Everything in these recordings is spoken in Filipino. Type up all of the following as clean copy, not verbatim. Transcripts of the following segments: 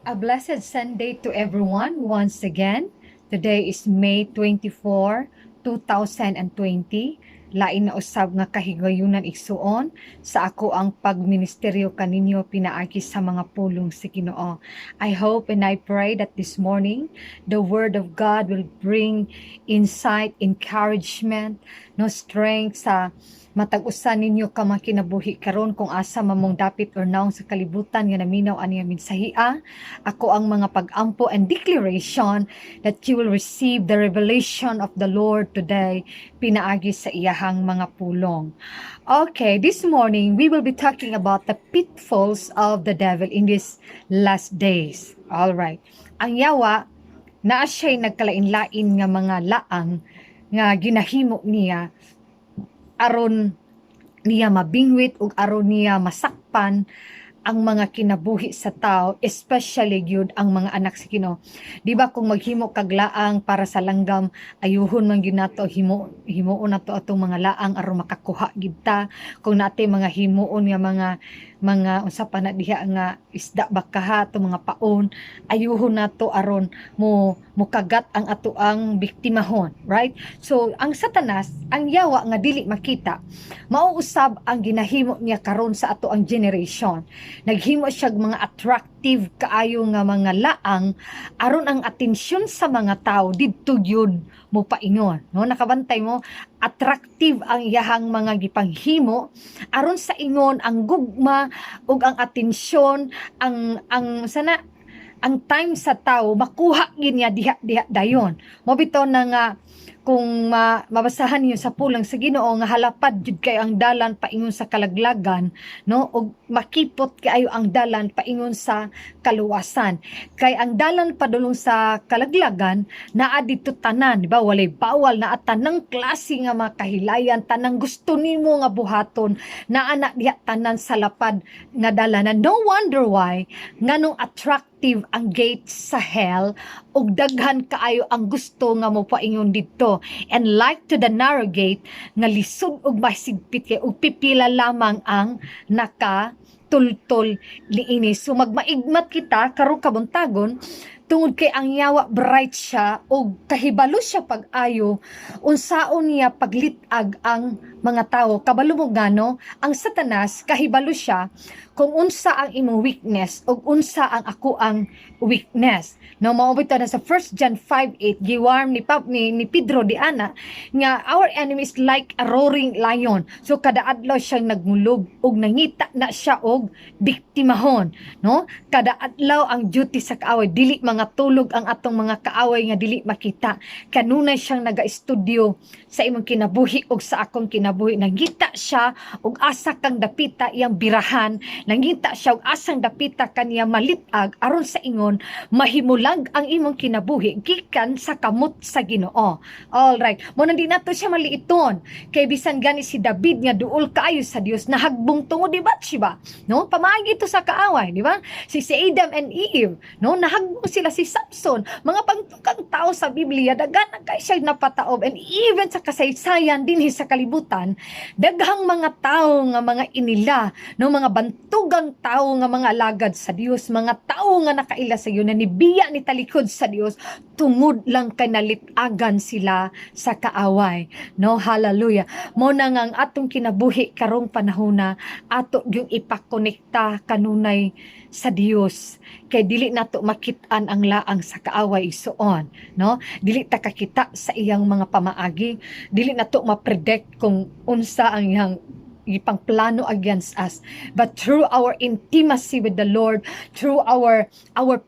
A blessed Sunday to everyone once again. Today is May 24, 2020. Lain na usab nga kahigayunan igsuon sa ako ang pagministeryo kaninyo pinaagi sa mga pulong si Ginoo. I hope and I pray that this morning the word of God will bring insight, encouragement, no strength sa matag-usan ninyo ka mga kinabuhi karon kung asa mamong dapit or naong sa kalibutan nga naminaw ani minsahia. Ako ang mga pag-ampo and declaration that you will receive the revelation of the Lord today pinaagi sa iyahang mga pulong. Okay, this morning we will be talking about the pitfalls of the devil in these last days. All right. Ang yawa naa siya'y nagkalain-lain nga mga laang nga ginahimo niya aron niya mabingwit ug aron niya masakpan ang mga kinabuhi sa tao, especially gyud ang mga anak sa Ginoo. Di ba kung maghimo kag laang para sa langgam, ayuhon man gyud nato himuon nato atong mga laang aron makakuha gid ta. Kung natay mga himuon nga mga unsa pa na diha nga isda bakaha atong mga paon, ayuhon nato aron mukagat ang atoang biktimahon, right? So ang Satanas, ang yawa nga dili makita, mauusab ang ginahimo niya karon sa ato ang generation. Naghimo siya mga attractive kaayo nga mga laang aron ang atensyon sa mga tao didto gyud mo paingon, no? Nakabantay mo, attractive ang iyahang mga gipanghimo aron sa ingon ang gugma ug ang atensyon ang time sa tao makuha gid niya diha dayon. Mo bitaw na nga kung mabasahan niyo sa pulang sa Ginoo nga halapad jud kay ang dalan paingon sa kalaglagan, no, ug makipot kaayo ang dalan paingon sa kaluwasan. Kay ang dalan padulong sa kalaglagan naa didto tanan, di ba, walay bawal, naa tanang klase nga mga kahilayan, tanang gusto nimo nga buhaton, naa na diha tanan sa lapad nga dalanan. No wonder why nganong attractive ang gate sa hell ug daghan kaayo ang gusto nga mo paingon didto. And like to the narrow gate nga lisod ug masigpit kay ug pipila lamang ang nakatultol niini. So magmaigmat kita karon kabuntagon tungod kay ang yawa bright siya ug kahibalo siya pag-ayo unsaon niya paglitag ang mga tao. Kabalo mo gano ang Satanas, kahibalo siya kung unsa ang imong weakness ug unsa ang ako ang weakness. No, maubito na sa 1 John 5:8 giwarm ni Pedro di ana nga our enemy is like a roaring lion. So kada adlaw siyang nagmulog ug nangita na siya og biktimahon, no? Kada adlaw ang duty sa kaaway, dili mga tulog ang atong mga kaaway nga dili makita. Kanunay siyang naga-estudyo sa imong kinabuhi ug sa akong kinabuhi. Nangita siya og asa kang dapita iyang birahan, nangita siya og asang dapita kaniya malitag aron sa ingon mahimulag ang imong kinabuhi gikan sa kamot sa Ginoo. All right, mo nang di nato siya maliiton kay bisan gani si David nga duol kaayo sa Dios nahagbong tungod di Bathsheba, no? Pamaagi to sa kaaway, di ba? Si Adam and Eve, no? Nahagbong sila. Si Samson, mga pangtukang tao sa Biblia, daghan kay siya napataob, and even sa kasaysayan dinhi sa kalibutan, daghang mga tao nga mga inila, no, mga bantugang tao nga mga alagad sa Dios, mga tao nga nakaila sa iyo na nibiya ni talikod sa Dios tungod lang kay nalitagan sila sa kaaway, no? Hallelujah. Mo na nga ang atong kinabuhi karong panahona ato yung ipakonekta kanunay sa Dios kay dili nato makit-an ang laang sa kaaway isuon, no? Dili ta kakita sa iyang mga pamaagi, dili nato ma-predict kung unsa ang iyang ipang plano against us, but through our intimacy with the Lord, through our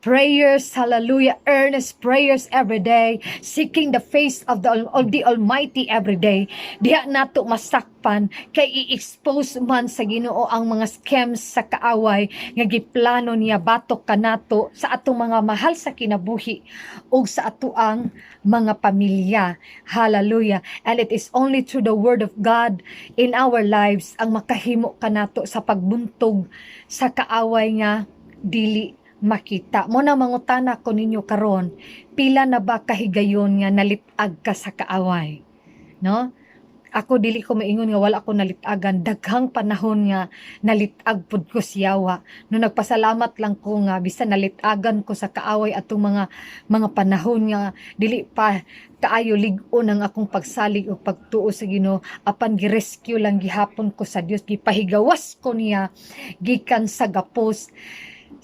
prayers, hallelujah, earnest prayers every day, seeking the face of the Almighty every day, diha nato masakpan kay i-expose man sa Ginoo ang mga scams sa kaaway nga giplano niya batok kanato sa atong mga mahal sa kinabuhi ug sa atoang mga pamilya. Hallelujah. And it is only through the word of God in our lives ang makahimo kanato sa pagbuntog sa kaaway nga dili makita. Mo na mangutana ko ninyo karon, pila na ba kahigayon nga nalitag ka sa kaaway, no? Ako dili ko maingon nga wala ko nalitagan, daghang panahon nga nalitag pud ko siyawa. No nagpasalamat lang ko nga bisan nalitagan ko sa kaaway atong mga panahon nga dili pa kaayo lig-on ang akong pagsalig o pagtuo sa Ginoo, apan gi-rescue lang gihapon ko sa Dios, gipahigawas ko niya gikan sa gapos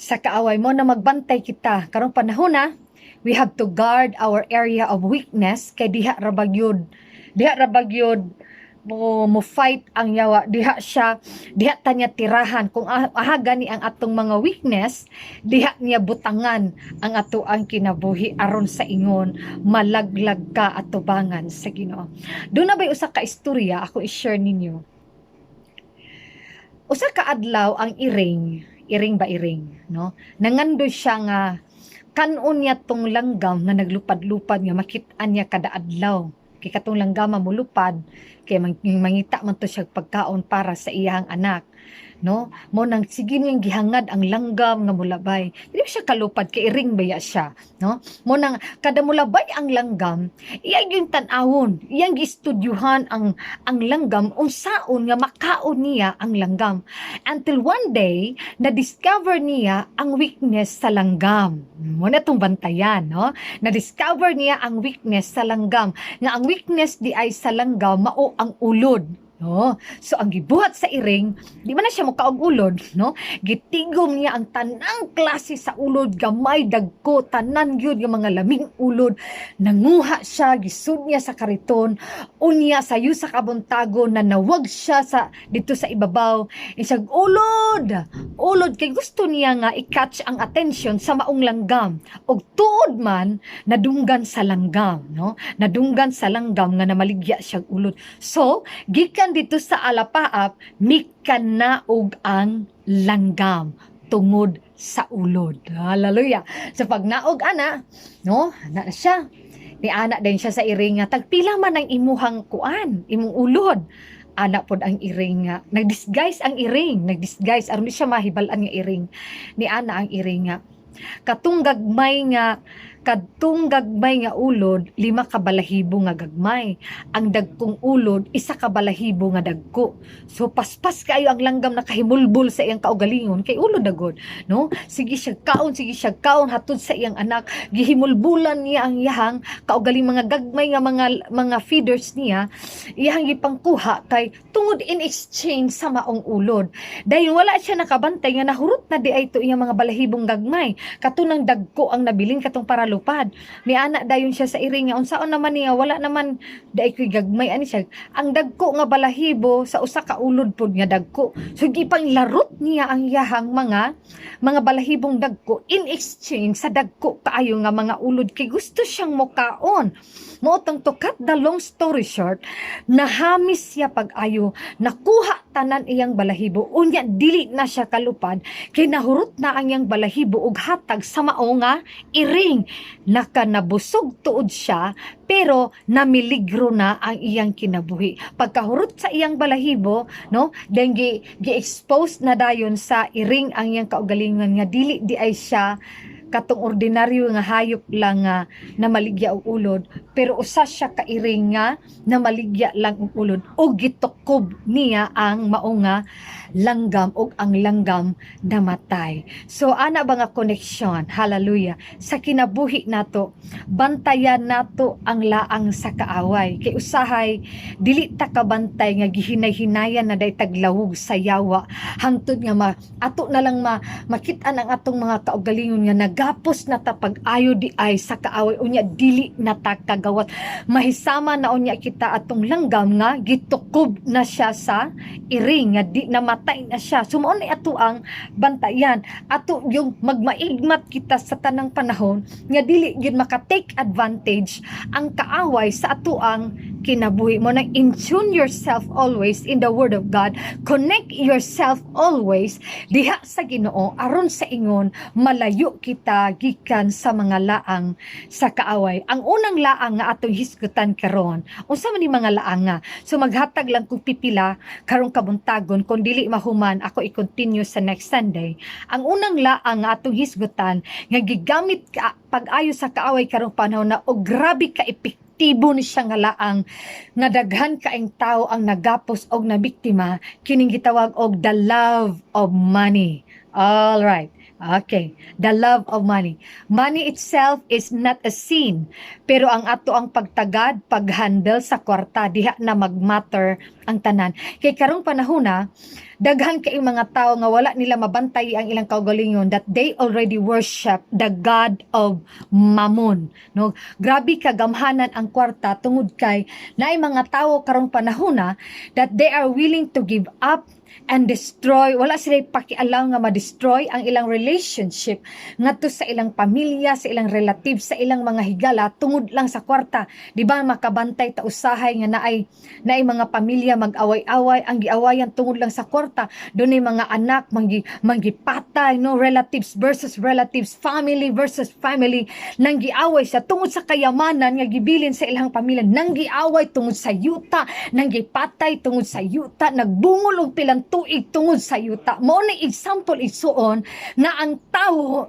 sa kaaway mo na magbantay kita karong panahon na. We have to guard our area of weakness kay diha ra bagyod mo fight ang yawa, diha ta niya tirahan kung gani ang atong mga weakness, diha niya butangan ang ato ang kinabuhi aron sa ingon malaglag ka atubangan sa Ginoo. Doon na ba'y usa ka istorya ako i-share ninyo. Usa ka adlaw ang iring no, nangandoy siya nga kanon niya tong langgam nga naglupad-lupad nga makit-an niya kada adlaw. Kay katong langgam mulupad kay mangita man to siya pagkaon para sa iyang anak, no? Mo nang sige niyang gihangad ang langgam nga mulabay. Dili siya kalupad kay iring baya siya, no? Mo nang kada mulabay ang langgam, iyang yung tan-awon, iyang gistudyuhan ang langgam unsaon nga makaon niya ang langgam. Until one day na discover niya ang weakness sa langgam. Mo na tong bantayan, no? Na discover niya ang weakness sa langgam. Nga ang weakness di ay sa langgam mao ang ulod, no? So ang gibuhat sa iring, di man na siya mokaog ulod, no? Gitigom niya ang tanang klase sa ulod, gamay, dagko, tanan gyud nga mga laming ulod. Nanguha siya, gisud niya sa kariton, unya sayo sa kabuntago na nawag siya sa dito sa ibabaw. Isag ulod kay gusto niya nga i-catch ang attention sa maong langgam. Og tuod man nadunggan sa langgam, no? Nadunggan sa langgam nga namaligya siya ulod. So, gikan dito sa alapaap, mikan na og ang langgam tungod sa ulod. Hallelujah. So pag naog ana, no, ana na siya. Ni ana din siya sa iring nga tagpila man ang imuhang kuan, imong ulod. Ana pod ang iring nga nagdisguise ang iring, aron di siya mahibal-an nga iring. Ni ana ang iring nga katong gagmay nga ulod, 5 ka balahibo nga gagmay. Ang dagkong ulod, 1 ka balahibo nga dagko. So paspas kayo ang langgam nakahimulbol sa iyang kaugalingon kay ulod dagod, no? Sige siya kaon hatod sa iyang anak. Gihimulbulan niya ang iyang kaugaling mga gagmay nga mga feeders niya. Iyang gipangkuha kay tungod in exchange sa maong ulod. Dahil wala siya nakabantay nga nahurot na di ay to iyang mga balahibong gagmay. Katunang dagko ang nabilin katong para lupad. Ni anak dayon siya sa iring nga unsaon naman niya wala naman dai koy gagmay ani siya. Ang dagko nga balahibo sa usa ka ulod pod nga dagko. So gipanglarot niya ang iyahang mga balahibong dagko in exchange sa dagko kaayo nga mga ulod kay gusto siyang mokaon. Mootong to cut the long story short, nahamis siya pag-ayo, nakuha tanan iyang balahibo, unya dili na siya kalupad, kay nahurot na ang iyang balahibo og hatag sa mao nga iring. Nakanabusog tuod siya, pero namiligro na ang iyang kinabuhi. Pagkahurot sa iyang balahibo, no, then gi-expose na dayon sa iring ang iyang kaugalingon nga dili di ay siya katong ordinaryo nga hayop lang nga namaligya og ulod, pero usa siya ka iring nga namaligya lang og ulod og gitukob niya ang mao nga langgam og ang langgam namatay. So ana ba nga connection, hallelujah, sa kinabuhi nato, bantayan nato ang laang sa kaaway kay usahay dili ta kabantay nga gihinay-hinayan na day taglawog sa yawa hangtod nga ato na lang makit-an ang atong mga kaugalingon nga nagapos na ta pag-ayo di ay sa kaaway unya dili na ta kagawat. Mahisama na unya kita atong langgam nga gitukob na siya sa iring nga di namatay na siya. Sumoon ni ato ang bantayan, ato yung magmaigmat kita sa tanang panahon nga dili gyud maka-take advantage ang kaaway sa ato ang kinabuhi mo. Nang in-tune yourself always in the Word of God, connect yourself always diha sa Ginoo aron sa ingon malayo kita gikan sa mga laang sa kaaway. Ang unang laang nga atong hisgutan karon, unsa man ni mga laang nga? So maghatag lang kung pipila karong kabuntagon, kung dili mahuman ako i-continue sa next Sunday. Ang unang laang nga atong hisgutan nga gigamit ka pag-ayo sa kaaway karong panahon na og grabe ka epektibo ni siya nga laang nga daghan kaayong tao ang nagapos og nabiktima kining gitawag og the love of money. All right. Okay, the love of money. Money itself is not a sin, pero ang ato ang pagtagad, paghandle sa kwarta, diha na magmatter ang tanan. Kay karong panahon na, daghan kay mga tao nga wala nila mabantay ang ilang kaugalingon that they already worship the God of Mammon. No? Grabe kagamhanan ang kwarta tungod kay naay mga tao karong panahon na that they are willing to give up and destroy, wala sila pakialam nga ma-destroy ang ilang relationship ngadto sa ilang pamilya, sa ilang relatives, sa ilang mga higala tungod lang sa kwarta. Di ba makabantay ta usahay nga naay mga pamilya mag-away-away, ang giawayan tungod lang sa kwarta. Dunay mga anak manggipatay, no, relatives versus relatives, family versus family, nang giaway sa tungod sa kayamanan nga gibilin sa ilang pamilya, nang giaway tungod sa yuta, nang gipatay tungod sa yuta, nagbungol og pilang tuig tungod sa yuta. Mao ni example isuon nga ang tao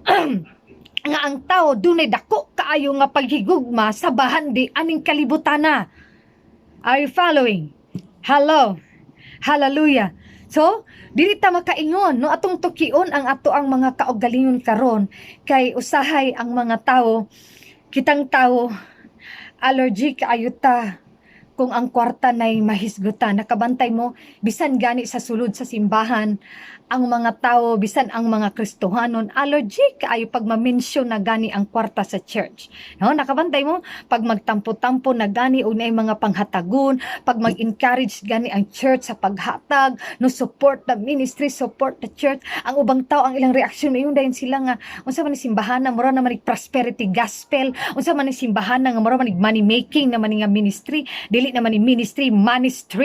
nga ang tao dunay dako kaayo nga paghigugma sa bahandi aning kalibutana. Are you following? Hello. Hallelujah. So, dili ta makaingon no atong tukion ang ato ang mga kaugalingon karon kay usahay ang mga tao, kitang tao allergic kaayo ta kung ang kwarta nay mahisgutan. Nakabantay mo, bisan gani sa sulod sa simbahan, ang mga tao, bisan ang mga Kristohanon, allergic kaayo pag ma-mention na gani ang kwarta sa church. No? Nakabantay mo, pag magtampo-tampo na gani o na mga panghatagon, pag mag-encourage gani ang church sa paghatag, no, support the ministry, support the church, ang ubang tao, ang ilang reaksyon, mayon dayon sila nga, unsa man ni simbahan na, mura naman ni prosperity gospel, unsa man ni simbahan na, nga mura man ni money making naman ni nga ministry, dili naman ni ministry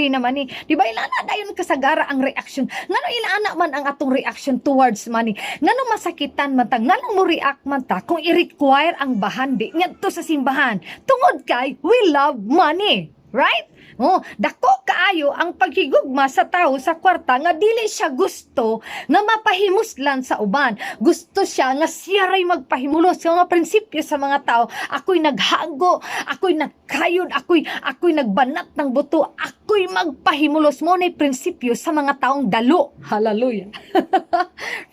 naman ni, di ba ilana dayon kasagara ang reaksyon, ngano ilana man ang atong reaction towards money, ngano masakitan man ta, ngano mo react man ta kung i-require ang bahandi ngadto sa simbahan tungod kay we love money, right? Oh, dako kaayo ang paghigugma sa tao sa kwarta nga dili siya gusto nga mapahimuslan sa uban. Gusto siya nga siya ray magpahimulos sa mga prinsipyo sa mga tao. Ako'y naghago, ako'y nagkayod, ako'y nagbanat ng buto, ako'y magpahimulos mo na prinsipyo sa mga taong dalo. Hallelujah.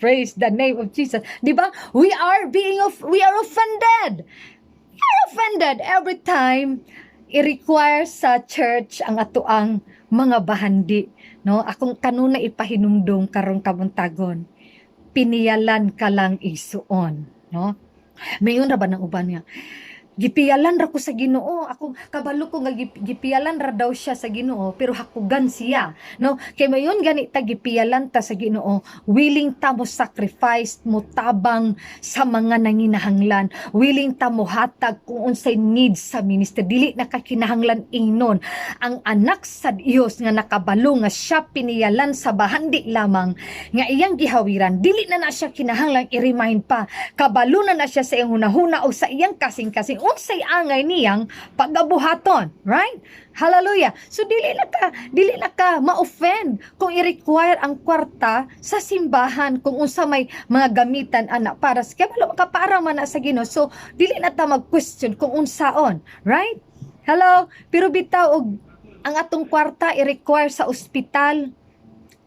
Praise the name of Jesus. Di ba? We are offended. We are offended every time i-require sa church ang atoang mga bahandi, no? Akong kanuna ipahinumdum karong kabuntagon, piniyalan ka lang isuon, no? Mayon ra ba ng uban nga gipiyalan ra ko sa Ginoo, ako kabalo ko nga gipiyalan ra daw siya sa Ginoo pero hakugan siya, no? Kay mayon gani ta gipiyalan ta sa Ginoo, willing ta mo sacrifice, mo tabang sa mga nanginahanglan, willing ta mo hatag kung unsay needs sa ministry, dili na ka kinahanglan ingnon ang anak sa Dios nga nakabalo nga siya piniyalan sa bahandi lamang nga iyang gihawiran, dili na siya kinahanglan i-remind pa, kabalo na siya sa iyang hunahuna o sa iyang kasing-kasing unsay angay niyang pagabuhaton, right? Hallelujah. So dili na ka ma-offend kung i-require ang kwarta sa simbahan kung unsa may mga gamitan ana para sa kay wala makapara man na sa Ginoo. So dili na ta mag-question kung unsaon, right? Hello, pero bitaw og ang atong kwarta i-require sa ospital,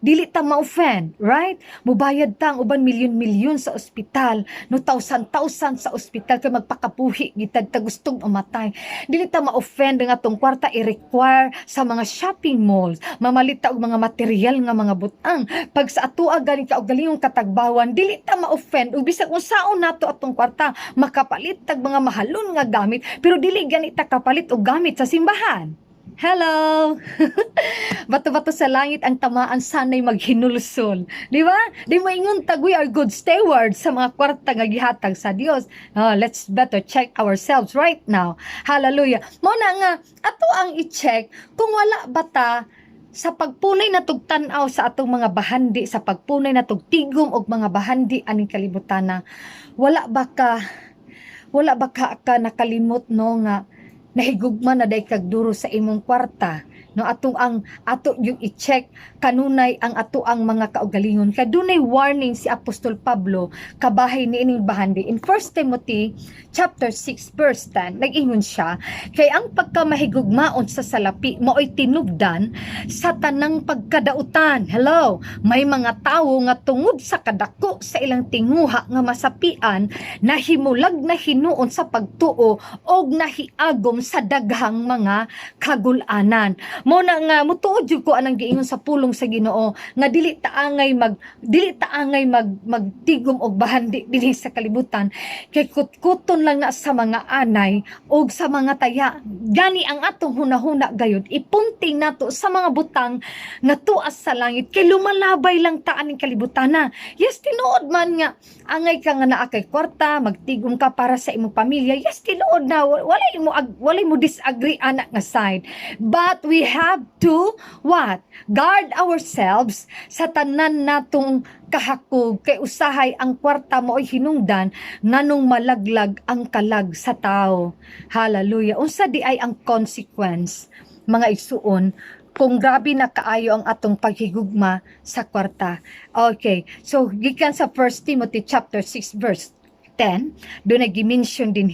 dili ta ma-offend, right? Mubayad ta ang uban milyon-milyon sa ospital, no, tausan-tausan sa ospital kay magpakapuhi gitad ta gustong umatay. Dili ta ma-offend nga atong kwarta i-require sa mga shopping malls, mamalit ta og mga material nga mga butang. Pag sa atoa gani ka og galingong katagbawan, dili ta ma-offend ug bisag unsaon nato atong kwarta makapalit tag mga mahalon nga gamit, pero dili gani ta kapalit og gamit sa simbahan. Hello! Bato-bato sa langit ang tamaan sanay maghinulsol. Di ba? Di mo ingon tag we are good stewards sa mga kwarta nga gihatag sa Dios. Oh, let's better check ourselves right now. Hallelujah. Mo na nga ato ang i-check kung wala ba ta sa pagpunay na tugtanaw sa atong mga bahandi, sa pagpunay na tugtigom og mga bahandi aning kalibutana. Wala ba ka nakalimot no nga nahigugma na day kag duro sa imong kwarta no ato yung i-check kanunay ang ato ang mga kaugalingon. Kay dunay warning si Apostol Pablo kabahay niining bahandi in 1 Timothy chapter 6 verse 10. Nag-ingon siya, kay ang pagkamahigugmaon sa salapi mao'y tinubdan sa tanang pagkadautan. Hello, may mga tawo nga tungod sa kadako sa ilang tinguha nga masapian nahimulag na hinuon sa pagtuo og nahiagom sa daghang mga kagulanan. Mo na nga mutuod jud ko anang giingon sa pulong sa Ginoo nga dili taangay magtigom og bahandi dinhi sa kalibutan kay kutkuton lang na sa mga anay og sa mga taya. Gani ang atong hunahuna gayud ipunting nato sa mga butang nga tuas sa langit kay lumalabay lang taan ning kalibutan na. Yes, tinuod man nga angay ka nga naa kay kwarta, magtigom ka para sa imong pamilya. Yes, tinuod na walay mo disagree anak nga side. But we have to what? Guard ourselves sa tanan natong kahakog kay usahay ang kwarta mo ay hinungdan nganong malaglag ang kalag sa tao. Hallelujah. Unsa di ay ang consequence mga igsuon kung grabe na kaayo ang atong paghigugma sa kwarta. Okay, so gikan sa 1 Timothy chapter 6 verse 10, doon nag-mention din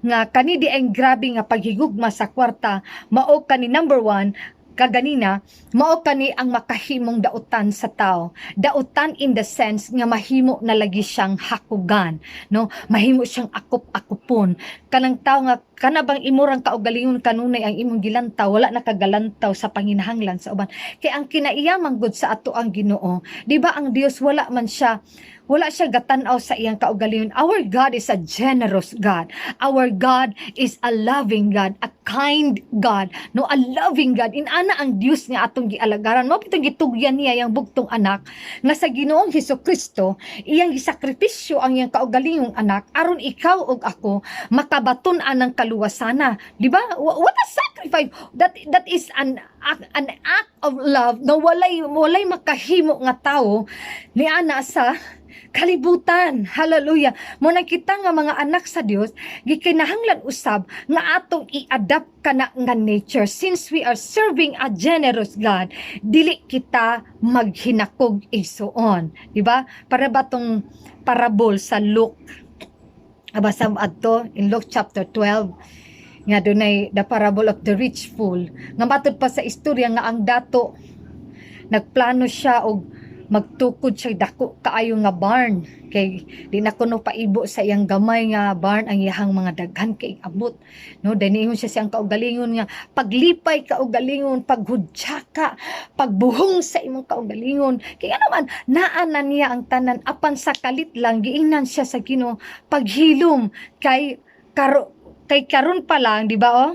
nga kani di ang grabe nga paghigugma sa kwarta mao kani number 1 kaganina, mao kani ang makahimong dautan sa tao. Dautan in the sense nga mahimo na lagi siyang hakugan, no? Mahimo siyang akop-akupon. Kanang tao nga kanabang imurang kaugalingon kanunay ang imong gilantaw, wala nakagalantaw sa panginahanglan sa uban. Kay ang kinaiyaman gud sa ato ang Ginoo, di ba ang Dios wala siya gatan-aw sa iyang kaugalingon. Our God is a generous God. Our God is a loving God, a kind God, no, a loving God. Inana ang Dios nga atong gialagaran. Mo bitong gitugyan niya yang bugtong anak nga sa Ginoong Hesukristo, iyang gisakripisyo ang iyang kaugalingong anak aron ikaw ug ako makabaton-an ng kaluwasana. Di ba? What a sacrifice. That is an act of love na walay makahimo nga tawo niana sa kalibutan. Hallelujah. Mo nakita nga mga anak sa Dios gikinahanglan usab nga atong i-adapt kana nga nature. Since we are serving a generous God, dili kita maghinakog igsuon, di ba? Para ba tong parable sa Luke, abasa adto in Luke chapter 12 nga dunay the parable of the rich fool nga matud pa sa istorya nga ang dato nagplano siya og magtukod siya dako kaayo nga barn kay di na kuno paibo sa iyang gamay nga barn ang iyang mga daghan kay abot, no? Daniingon siya siyang kaugalingon nga paglipay kaugalingon, paghudya ka, pagbuhong sa imong kaugalingon kay ano man naanan niya ang tanan apan sa kalit lang giingnan siya sa Ginoo paghilom kay karon pa lang, di ba oh?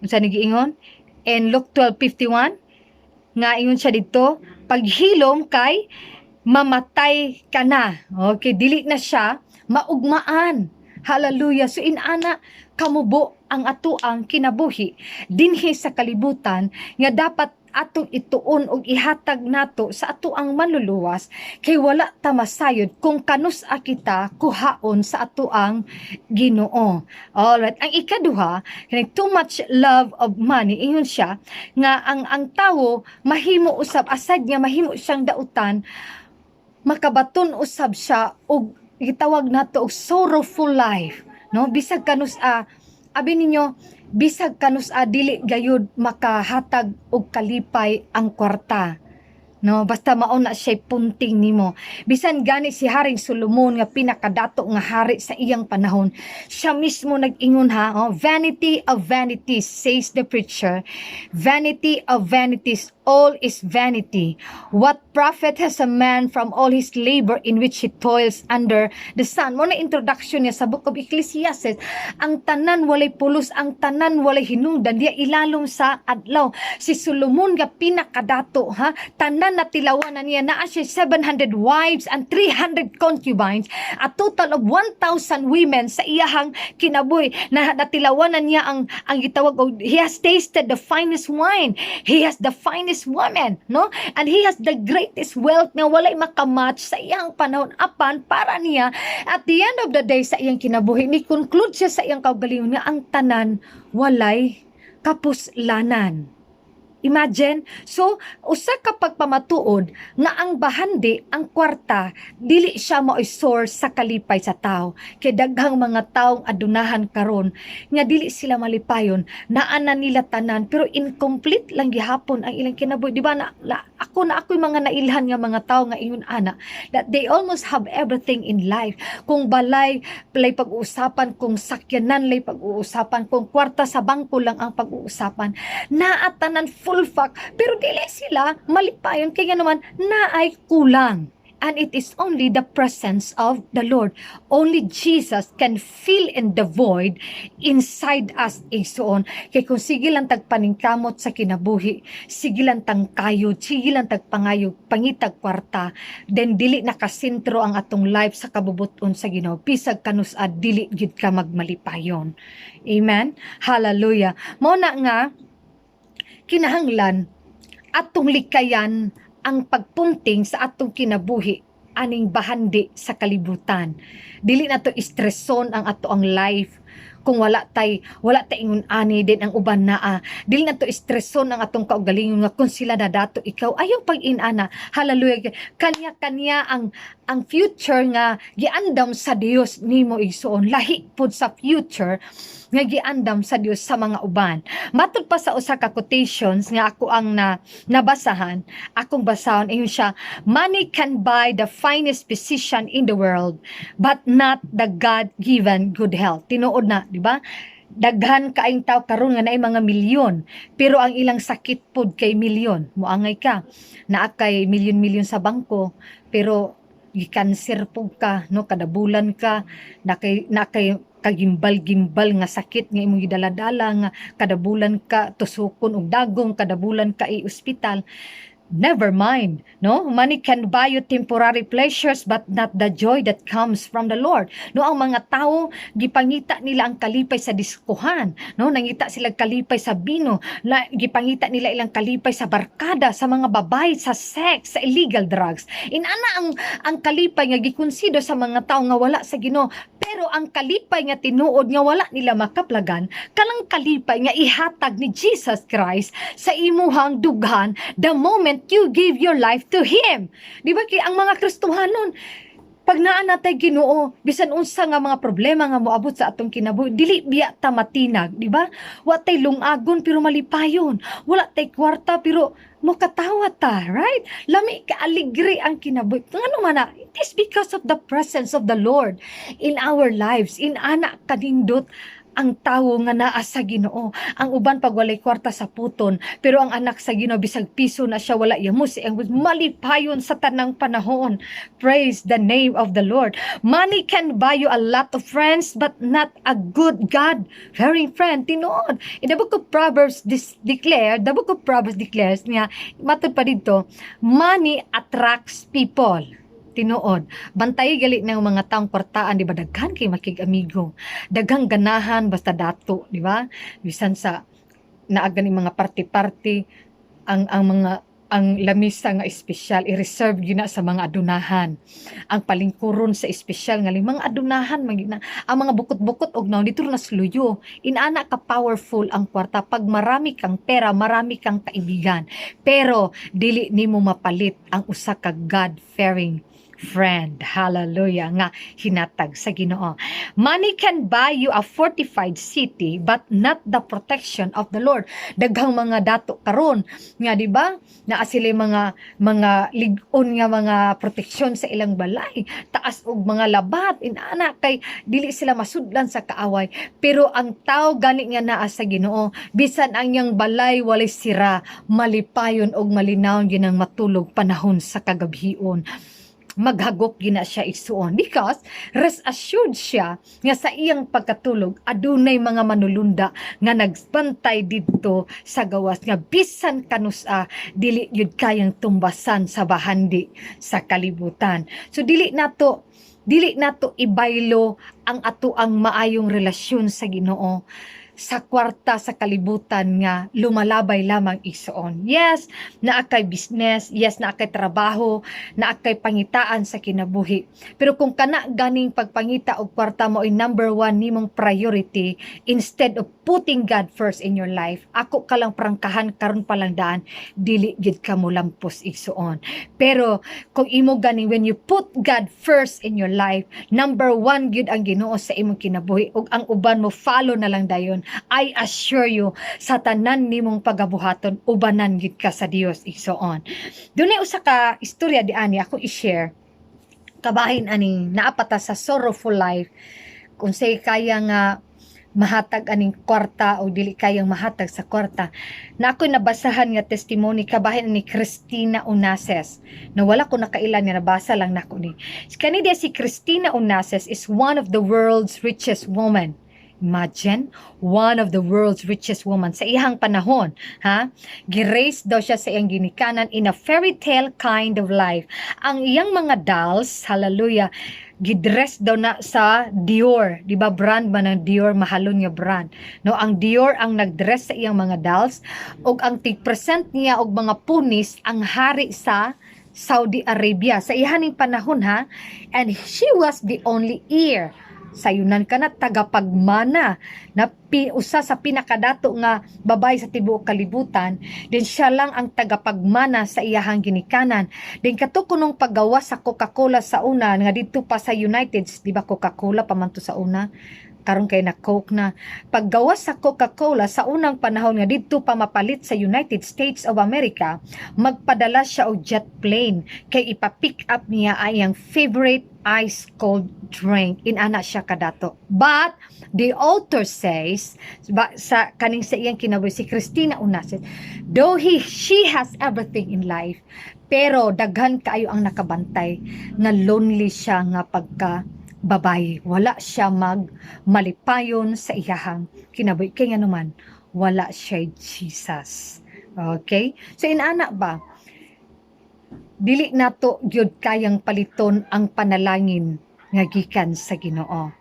Unsa ni giingon? In Luke 12:51 nga ingon siya dito, paghilom kay mamatay ka na. Okay, dili na siya maugmaan. Hallelujah. So inana kamubo ang atuang kinabuhi dinhi sa kalibutan nga dapat atong ituon og ihatag nato sa atuang manluluwas kay wala ta masayod kung kanus-a kita kuhaon sa atuang Ginoo. Alright, ang ikaduha, kanang too much love of money, ingon siya nga ang tawo mahimo usab asad nga mahimo siyang dautan, makabaton usab siya og gitawag nato og sorrowful life, no? Bisag kanus-a abi ninyo, bisag kanus dili gayud makahatag og kalipay ang kwarta, no? Basta mao na siya punting nimo. Bisan gani si Haring Solomon nga pinakadato nga hari sa iyang panahon, siya mismo nag-ingon vanity of vanities, says the preacher. Vanity of vanities, all is vanity. What profit has a man from all his labor in which he toils under the sun? Mo na introduction niya sa book of Ecclesiastes. Ang tanan walay pulos, ang tanan walay hinungdan, diya ilalom sa adlaw. Si Solomon nga pinakadato, tanan na tilawanan niya, naa siya 700 wives and 300 concubines, a total of 1,000 women sa iyahang kinabuhi. Na natilawanan niya ang gitawag og he has tasted the finest wine, he has the finest woman, no? And he has the greatest wealth nga walay makamatch sa iyang panahon apan para niya at the end of the day sa iyang kinabuhi ni conclude siya sa iyang kaugalingon nga ang tanan walay kapuslanan. Imagine, so usa ka pagpamatuod nga ang bahandi, ang kwarta, dili siya source sa kalipay sa tao. Kay daghang mga taong adunahan karon nga dili sila malipayon, naana nila tanan pero incomplete lang gihapon ang ilang kinabuhi. Di ba ako'y mga nailhan nga mga tao nga ingon ana that they almost have everything in life. Kung balay lay pag-uusapan, kung sakyanan lay pag-uusapan, kung kwarta sa bangko lang ang pag-uusapan, naatanan full fact, pero dili sila malipayon kaya naman naay kulang. And it is only the presence of the Lord. Only Jesus can fill in the void inside us, igsoon. Kaya kung sige lang tagpaningkamot sa kinabuhi, sige lang tangkayod, sige lang tagpangayog, pangitag kwarta, then dili nakasentro ang atong life sa kabubuton sa Ginoo. Bisag kanus dili gid ka magmalipayon. Amen? Hallelujah. Mao na nga, kinahanglan atong likayan ang pagpunting sa atong kinabuhi aning bahandi sa kalibutan. Dili na to istreson ang ato ang life kung wala tay ingon ani din ang uban naa. Dili na to istreson ang atong kaugalingon nga kung sila na dato ikaw ayaw pag-inana. Hallelujah. Kanya ang future nga giandam sa Dios nimo igsoon, lahi pud sa future nga giandam sa Dios sa mga uban. Matud pa sa usa ka quotations nga ako ang nabasahan, akong basahon ingon siya, money can buy the finest position in the world but not the God-given good health. Tinuod na, di ba? Daghan kaayong tao karon nga naay mga milyon, pero ang ilang sakit pod kay milyon. Moangay ka, naa kay milyon-milyon sa bangko, pero gikanser pug ka, no, kada bulan ka na kay kagimbal-gimbal nga sakit nga imong gidaladala nga kada bulan ka tusukon og dagong, kada bulan ka i-ospital. Never mind, no? Money can buy you temporary pleasures but not the joy that comes from the Lord. No, ang mga tao gipangita nila ang kalipay sa diskuhan, no? Nangita sila kalipay sa bino, gipangita nila ilang kalipay sa barkada, sa mga babae, sa sex, sa illegal drugs. Inana ang kalipay nga gikonsider sa mga tao nga wala sa Ginoo. Pero ang kalipay nga tinuod nga wala nila makaplagan, kanang kalipay nga ihatag ni Jesus Christ sa imuhang dughan the moment you give your life to Him. Di ba? Kaya ang mga Kristohanon, pag naan natay Ginoo, bisan unsa nga mga problema nga moabot sa atong kinabuhi, dili biya ta matinag, di ba? Wa tay lungagon pero malipayon. Wala tay kwarta pero mokatawa ta, right? Lami ka aligri ang kinabuhi. Ngano man na, it is because of the presence of the Lord in our lives. In anak kanindot ang tawo nga naa sa Ginoo. Ang uban pag walay kwarta sa puton, pero ang anak sa Ginoo bisag piso na siya wala iya mo ang malipayon sa tanang panahon. Praise the name of the Lord. Money can buy you a lot of friends but not a good God-fearing friend. Tinuod. In the book of Proverbs the book of Proverbs declares nga matud pa dito, money attracts people. Tinuod, bantay gali ng mga taong kwartaan, di ba? Daghan kay makig-amigo, daghang ganahan basta dato, di ba? Bisan sa naaga ni mga party-party, ang lamisa nga espesyal i-reserve gina sa mga adunahan. Ang palingkuron sa espesyal nga mga adunahan magina. Ang mga bukot-bukot og naon dito na sluyo. Inana ka powerful ang kwarta pag marami kang pera, marami kang kaibigan. Pero dili nimo mapalit ang usa ka God-fearing friend. Hallelujah nga hinatag sa Ginoo. Money can buy you a fortified city but not the protection of the Lord. Daghang mga dato karon nga di ba naa sila mga lig-on nga mga proteksyon sa ilang balay, taas og mga labat inana kay dili sila masudlan sa kaaway. Pero ang tao gani nga naa sa Ginoo, bisan ang yang balay walay sira, malipayon og malinaw ginang matulog panahon sa kagabhion. Maghagok gina siya isuon because rest assured siya nga sa iyang pagkatulog adunay mga manulunda nga nagbantay didto sa gawas nga bisan kanusa dili yud kayang tumbasan sa bahandi sa kalibutan. So dili nato ibaylo ang atuang maayong relasyon sa Ginoo sa kwarta sa kalibutan nga lumalabay lamang igsoon. Yes, naa kay business, yes, naa kay trabaho, naa kay pangitaan sa kinabuhi. Pero kung kana ganing pagpangita og kwarta mo ay number one nimong priority, instead of putting God first in your life, ako ka lang prangkahan karon pa lang daan, dili gid ka mo lampos igsoon. Pero kung imo ganing when you put God first in your life, number one gid ang Ginoo sa imong kinabuhi ug ang uban mo follow na lang dayon. I assure you, sa tanan nimong pagabuhaton ubanan gid ka sa Dios igsoon. Dunay usa ka istorya di ani ako i-share. Kabahin aning naapata sa Sorrowful Life kung say kaya nga mahatag aning kwarta o dili kayang mahatag sa kwarta. Na ako'y nabasahan nga testimony kabahin ni Cristina Onassis. Na wala ko nakailan nga nabasa lang nako ni. Kanina si Cristina Onassis is one of the world's richest women. Imagine, one of the world's richest women sa iyang panahon, ha? Girace daw siya sa iyang ginikanan in a fairy tale kind of life. Ang iyang mga dolls, hallelujah, gidress daw na sa Dior, di ba brand man ng Dior, mahalon nga brand. No, ang Dior ang nagdress sa iyang mga dolls ug ang tig-present niya og mga punis ang hari sa Saudi Arabia sa ihaning panahon, ha, and she was the only heir. Sayunan ka na tagapagmana na usa sa pinakadato nga babay sa tibuok kalibutan, din siya lang ang tagapagmana sa iyahang ginikanan. Din kato kunong paggawa sa Coca-Cola sa una nga dito pa sa United States, di ba Coca-Cola pa man to sa una, karon kay na Coke na. Paggawa sa Coca-Cola sa unang panahon nga dito pa mapalit sa United States of America, magpadala siya og jet plane kay ipa-pick up niya ay ang favorite ice cold drink. Inana siya kadato. But the author says sa kaning sa iyang kinabuhi si Cristina Onassis, though she has everything in life, pero daghan kaayo ang nakabantay na lonely siya nga pagka babae. Wala siya malipayon sa iyahang kinabuhi. Kaya nga naman, wala siya Jesus. Okay? So, inana ba? Dili nato gyud kayang paliton ang panalangin nga gikan sa Ginoo.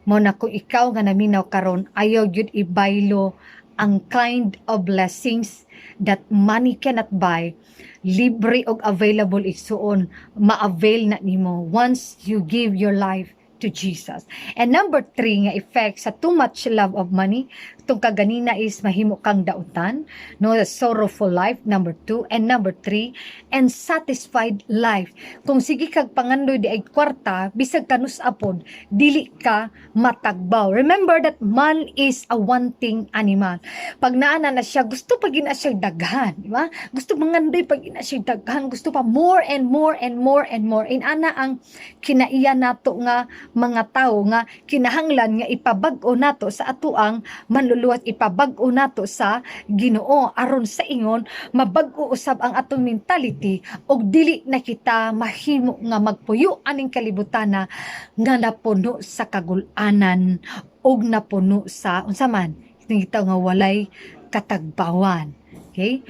Mo na kung ikaw nga naminaw karon, ayaw gyud ibaylo ang kind of blessings that money cannot buy. Libre og available igsuon, ma-avail na nimo once you give your life to Jesus. And number 3 nga effect sa too much love of money, itong kaganina is mahimo kang dautan, no, the sorrowful life, number 2, and number 3, and satisfied life. Kung sige kag pangandoy di ay kwarta, bisag kanus apod, dili ka matagbaw. Remember that man is a wanting animal. Pag naana na siya, gusto pag ina siya daghan, di ba? Gusto mangandoy pag ina siya daghan, gusto pa more and more and more and more. Inana ang kinaiya nato nga mga tao nga kinahanglan nga ipabag-o nato sa atuang manluluwas, ipabag-o nato sa Ginoo aron sa ingon mabag-o usab ang atong mentality og dili na kita mahimo nga magpuyo aning kalibutana nga napuno sa kagul-anan og napuno sa unsa man kita nga walay katagbawan. Okay?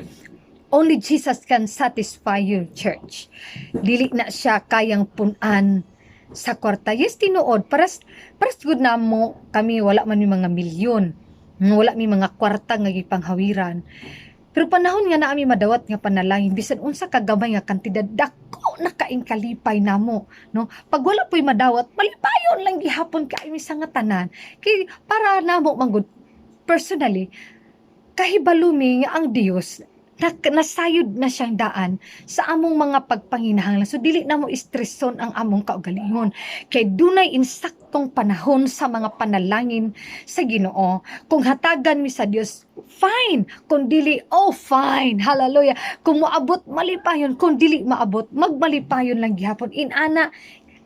Only Jesus can satisfy your church. Dili na siya kayang punan sa kwarta. Yes, tinuod. Paras good na mo kami, wala man may mga milyon. Wala may mga kwarta nga gipanghawiran. Pero panahon nga na kami madawat nga panalangin, bisan unsa kagamay nga kantidad, dako na kaing kalipay namo. No? Pag wala po'y madawat, malipayon lang gihapon kaimi sa nga tanan. Kay para namo manggod, personally, kahibalumi nga ang Dios, nasayod na siyang daan sa among mga pagpanginahanglan. So dili na mo istreson ang among kaugalingon. Kay dunay insaktong panahon sa mga panalangin sa Ginoo. Kung hatagan mi sa Dios, fine. Kung dili, oh fine. Hallelujah. Kung maabot, malipayon. Kung dili maabot, magmalipayon lang gihapon. Inana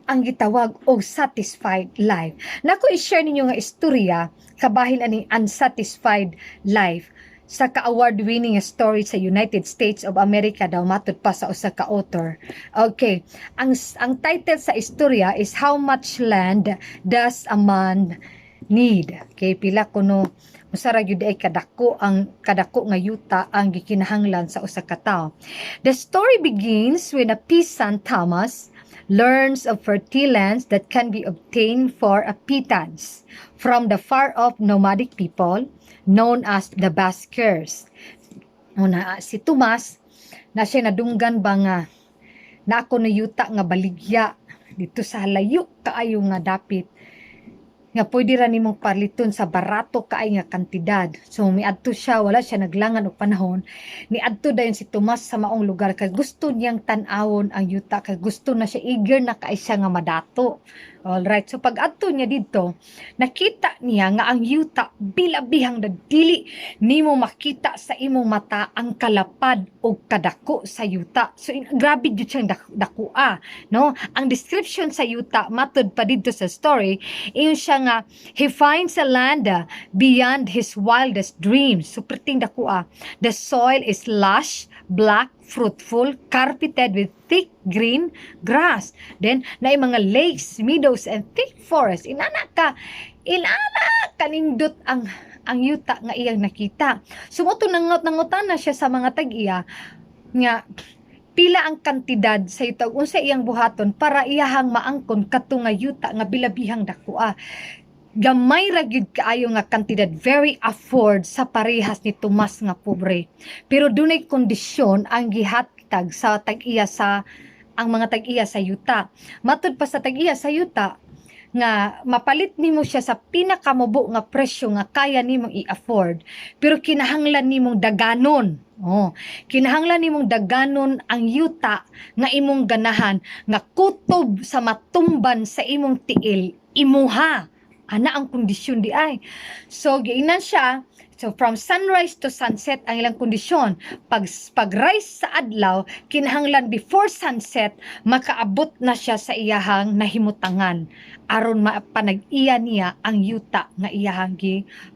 ang gitawag og satisfied life. Nako i-share ninyo nga istorya kabahin aning unsatisfied life sa ka-award-winning story sa United States of America daw matod pa sa usa ka author. Okay, ang title sa istorya is How Much Land Does a Man Need? Okay, pila kuno usara gyud ay kadako nga yuta ang gikinahanglan sa usa ka tawo. The story begins with a peasant Thomas learns of fertile lands that can be obtained for a pittance from the far-off nomadic people known as the Baskers. Una, si Tomas, na siya nadunggan ba nga na ako na yuta nga baligya dito sa layo kaayo nga dapit nga pwede ra nimong paliton sa barato kaay nga kantidad. So miadto siya, wala siya naglangan og panahon. Niadto dayon si Tomas sa maong lugar kay gusto niyang tan-awon ang yuta, kay gusto na siya, eager na kaay siya nga madato. Alright, so pag adto niya dito, nakita niya nga ang yuta bilabihang dili nimo makita sa imong mata ang kalapad o kadako sa yuta. So grabe jud siyang dakua, no? Ang description sa yuta matud pa dito sa story, iyon siya nga he finds a land beyond his wildest dreams. So perting dakua. The soil is lush, black, fruitful, carpeted with thick green grass. Then, na mga lakes, meadows, and thick forest. Inana kanindot ang yuta nga iyang nakita. Sumuto nangot na siya sa mga tag-iya nga pila ang kantidad sa yuta unsa iyang buhaton para iyahang maangkon kato nga yuta nga bilabihang dakua. Gamay ra gyud kaayo nga kantidad, very afford sa parehas ni Tomas nga pobre. Pero dunay kondisyon ang gihatag sa tag-iya sa ang mga tag-iya sa yuta. Matud pa sa tag-iya sa yuta nga mapalit nimo siya sa pinakamubo nga presyo nga kaya nimong i-afford, pero kinahanglan nimong daganon. Kinahanglan nimong daganon ang yuta nga imong ganahan nga kutob sa matumban sa imong tiil imuha. Ana ang kondisyon di ay. So giingnan siya. So from sunrise to sunset ang ilang kondisyon. Pag-rise sa adlaw, kinahanglan before sunset makaabot na siya sa iyahang nahimutangan aron mapanag-iya niya ang yuta nga iyahang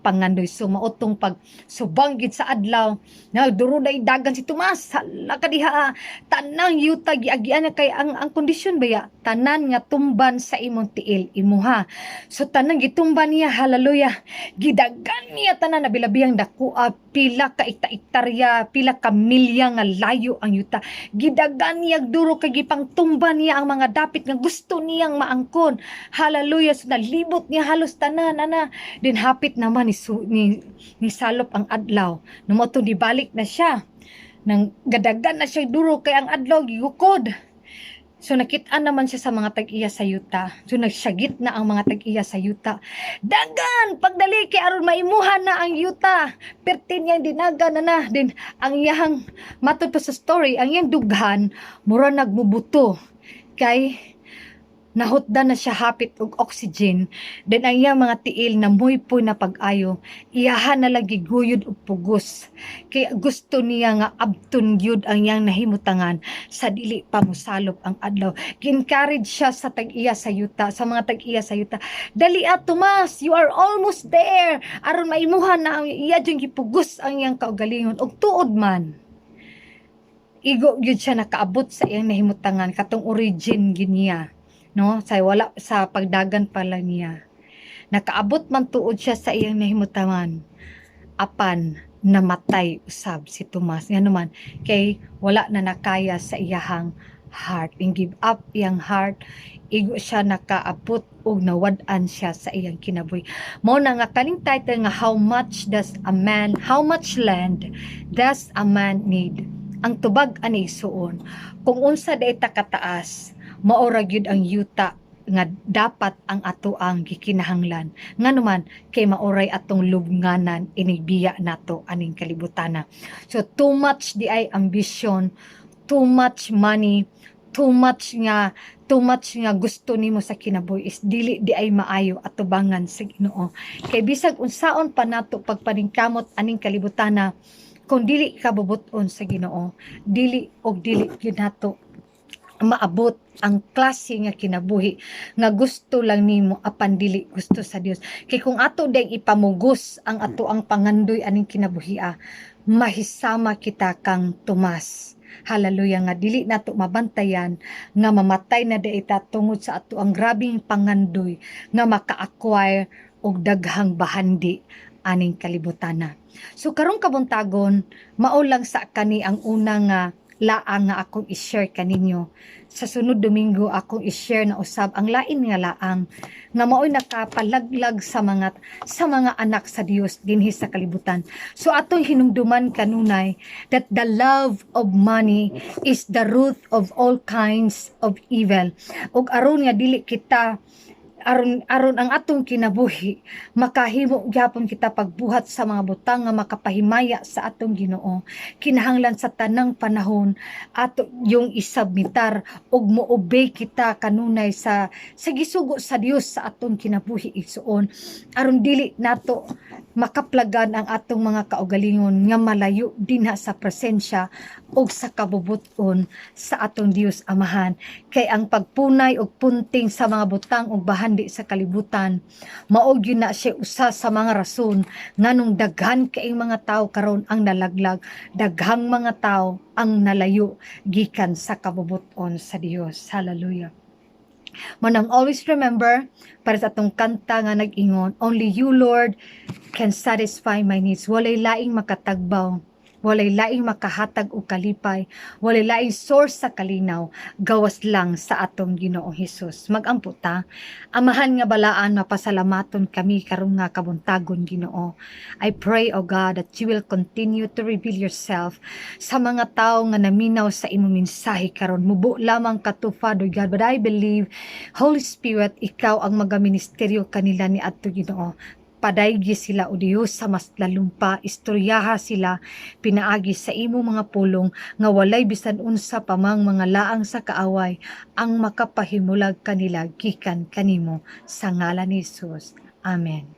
pangandoy. So mautong pag subanggit sa adlaw, na duro na dagan si Tomas, hala ka diha, tanang yuta giagian kay ang kondisyon baya tanan nga tumban sa imong tiil imuha. So tanang gitumban niya, haleluya, gidagan niya tanan na bilabihang dakua, pila ka hektarya, pila ka milya nga layo ang yuta. Gidagan niya duro kay gipangtumban niya ang mga dapit nga gusto niyang maangkon. Hallelujah, so nalibot niya halos tanan ana. Din hapit naman ni salop ang adlaw. Numoto di balik na siya. Nang gadagan na siya duro kay ang adlaw gigukod. So nakit-an naman siya sa mga tag-iya sa yuta. So nagsagit na ang mga tag-iya sa yuta. Dagan! Pagdali kay aron maimuhan na ang yuta. Pertin niyang dinagan na. Din ang iyang matod pa sa story, ang iyang dughan mura nagmubuto. Kay nahutdan na siya hapit og oxygen. Then ang iyang mga tiil na muypoy na pag-ayo, iyahan na lagi guyod og pugos. Kaya gusto niya nga abton yud ang iyang nahimutangan sa dili pa mosalop ang adlaw. Gi-encourage siya sa tag-iya sa yuta, sa mga tag-iya sa yuta. Dali Tomas, you are almost there. Aron maimuhan na ang iya jud gipugos ang iyang kaugalingon og tuod man. Igo gyud siya nakaabot sa iyang nahimutangan katong origin ginya. No, wala sa pagdagan pala niya. Nakaabot man tuod siya sa iyang nahimutangan. Apan namatay usab si Tomas. Nga naman kay wala na nakaya sa iyahang heart. In give up iyang heart, igo siya nakaabot og nawad-an siya sa iyang kinabuhi. Mao na nga kaning title nga how much land does a man need? Ang tubag ani suon. Kung unsa day ta kataas, maora gyud ang yuta nga dapat ang ato ang gikinahanglan. Nganuman kay maoray atong lubnganan inigbiya nato aning kalibutana. So too much di ay ambition, too much money, too much nga gusto nimo sa kinabuhi is dili di ay maayo atubangan sa Ginoo. Kay bisag unsaon pa nato pagpaningkamot aning kalibutana, kung dili ka bubuton sa Ginoo, dili gyud nato maabot ang klase nga kinabuhi nga gusto lang nimo apan dili gusto sa Dios. Kay kung ato day ipamugos ang ato ang pangandoy aning kinabuhi, mahisama kita kang Tomas. Hallelujah, nga dili nato mabantayan nga mamatay na daita tungod sa ato ang grabing pangandoy nga maka-acquire og daghang bahandi aning kalibutana. So karong kabuntagon, mao lang sa kani ang unang laang nga akong i-share kaninyo. Sa sunod Domingo akong i-share na usab ang lain nga laang nga mao'y nakapalaglag sa mga anak sa Dios dinhi sa kalibutan. So atong hinumduman kanunay that the love of money is the root of all kinds of evil. Ug aron nga dili kita aron ang atong kinabuhi makahimo gyapon kita pagbuhat sa mga butang nga makapahimaya sa atong Ginoo. Kinahanglan sa tanang panahon ato yung isubmitar ug moobey kita kanunay sa gisugo sa Dios sa atong kinabuhi igsuon, aron dili nato makaplagan ang atong mga kaugalingon nga malayo dinha sa presensya ug sa kabubuton sa atong Dios Amahan. Kay ang pagpunay ug punting sa mga butang ug bahandi sa kalibutan mao gyud na siya usa sa mga rason nganong daghan kaayong mga tawo karon ang nalaglag, daghang mga tawo ang nalayo gikan sa kabubuton sa Dios. Hallelujah. Manang always remember para sa atong kanta nga nag-ingon, only you Lord can satisfy my needs. Walay laing makatagbaw, walay laing makahatag og kalipay, walay laing source sa kalinaw, gawas lang sa atong Ginoong Hesus. Magampo ta. Amahan nga balaan, mapasalamaton kami karon nga kabuntagon Ginoo. I pray, O God, that you will continue to reveal yourself sa mga tawo nga naminaw sa imong mensahe karon. Mubo lamang ka to, Father God, but I believe, Holy Spirit, ikaw ang magaministeryo kanila ni adto Ginoo. Padaygi sila o Diyos sa mas lalumpa, istoryaha sila, pinaagi sa imo mga pulong, nga walay bisan unsa pamang mga laang sa kaaway, ang makapahimulag kanila gikan kanimo sa ngalan ni Jesus. Amen.